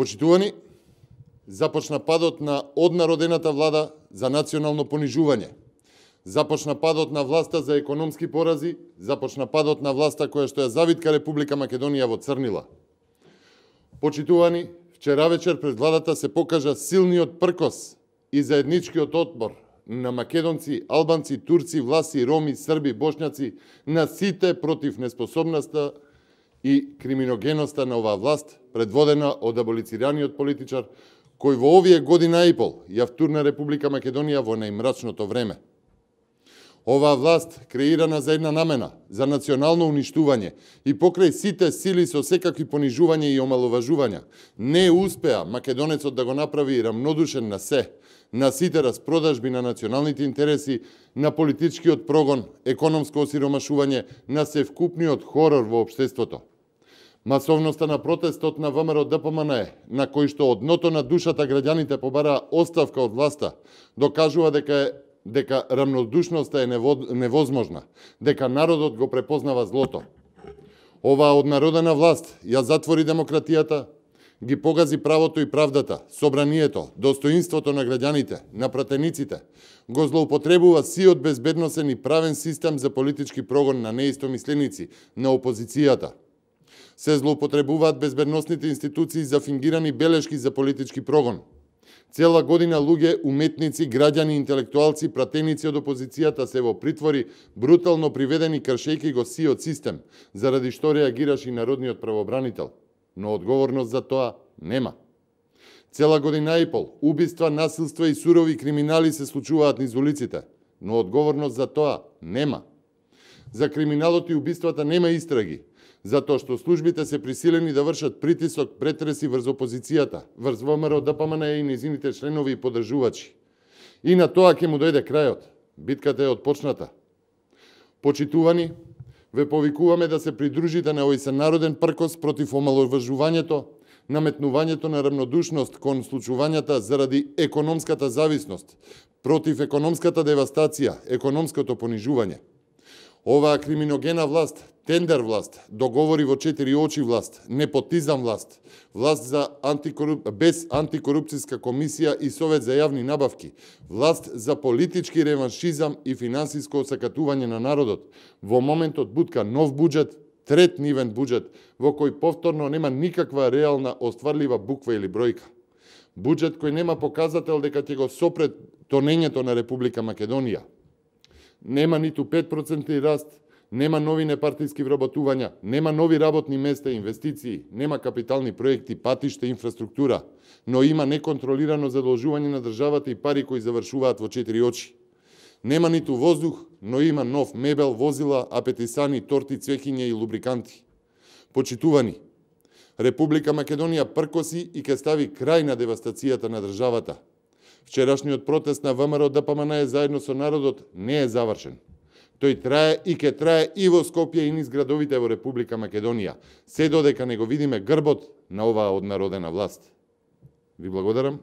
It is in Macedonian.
Почитувани, започна падот на однародената влада за национално понижување. Започна падот на власта за економски порази, започна падот на власта која што ја завитка Република Македонија во црнила. Почитувани, вчера вечер пред владата се покажа силниот пркос и заедничкиот отпор на македонци, албанци, турци, власи, роми, срби, бошњаци, на сите против неспособноста и криминогеноста на оваа власт, предводена од аболицираниот политичар, кој во овие година и пол ја втурна Република Македонија во најмрачното време. Оваа власт, креирана за една намена, за национално уништување и покрај сите сили со секакви понижувања и омаловажувања, не успеа македонецот да го направи рамнодушен на се, на сите распродажби на националните интереси, на политичкиот прогон, економско осиромашување, на севкупниот хорор во општеството. Масовноста на протестот на ВМРО ДПМН, на кој што од дното на душата граѓаните побараа оставка од власта, докажува дека рамнодушноста е невозможна, дека народот го препознава злото. Оваа однародена власт ја затвори демократијата, ги погази правото и правдата, собранието, достоинството на граѓаните, на пратениците, го злоупотребува сиот безбедносен и правен систем за политички прогон на неистомисленици, на опозицијата. Се злоупотребуваат безбедносните институции за фингирани белешки за политички прогон. Цела година луѓе, уметници, граѓани, интелектуалци, пратеници од опозицијата се во притвори, брутално приведени кршејќи го сиот систем, заради што реагираше и народниот правобранител. Но одговорност за тоа нема. Цела година и пол, убиства, насилства и сурови криминали се случуваат низ улиците, но одговорност за тоа нема. За криминалот и убиствата нема истраги, затоа што службите се присилени да вршат притисок, претреси врз опозицијата, врз ВМРО ДПМН и низините членови и поддржувачи. И на тоа ќе му дојде крајот. Битката е отпочната. Почитувани, ве повикуваме да се придружите на овој народен пркос против омаловажувањето, наметнувањето на рамнодушност кон случувањата заради економската зависност, против економската девастација, економското понижување. Оваа криминогена власт, тендер власт, договори во 4 очи власт, непотизам власт, власт без антикорупцијска комисија и совет за јавни набавки, власт за политички реваншизам и финансиско осакатување на народот, во моментот бутка нов буџет, трет нивен буџет, во кој повторно нема никаква реална остварлива буква или бројка. Буџет кој нема показател дека ќе го сопре тонењето на Република Македонија. Нема ниту 5% раст, нема нови непартиски вработувања, нема нови работни места, инвестиции, нема капитални проекти, патишта, инфраструктура, но има неконтролирано задолжување на државата и пари кои завршуваат во 4 очи. Нема ниту воздух, но има нов мебел, возила, апетисани, торти, цвеќиња и лубриканти. Почитувани, Република Македонија пркоси и ќе стави крај на девастацијата на државата. Вчерашниот протест на ВМРО ДПМН заедно со народот не е завршен. Тој трае и ќе трае и во Скопје и низ градовите во Република Македонија, се додека не го видиме грбот на оваа однародена власт. Ви благодарам.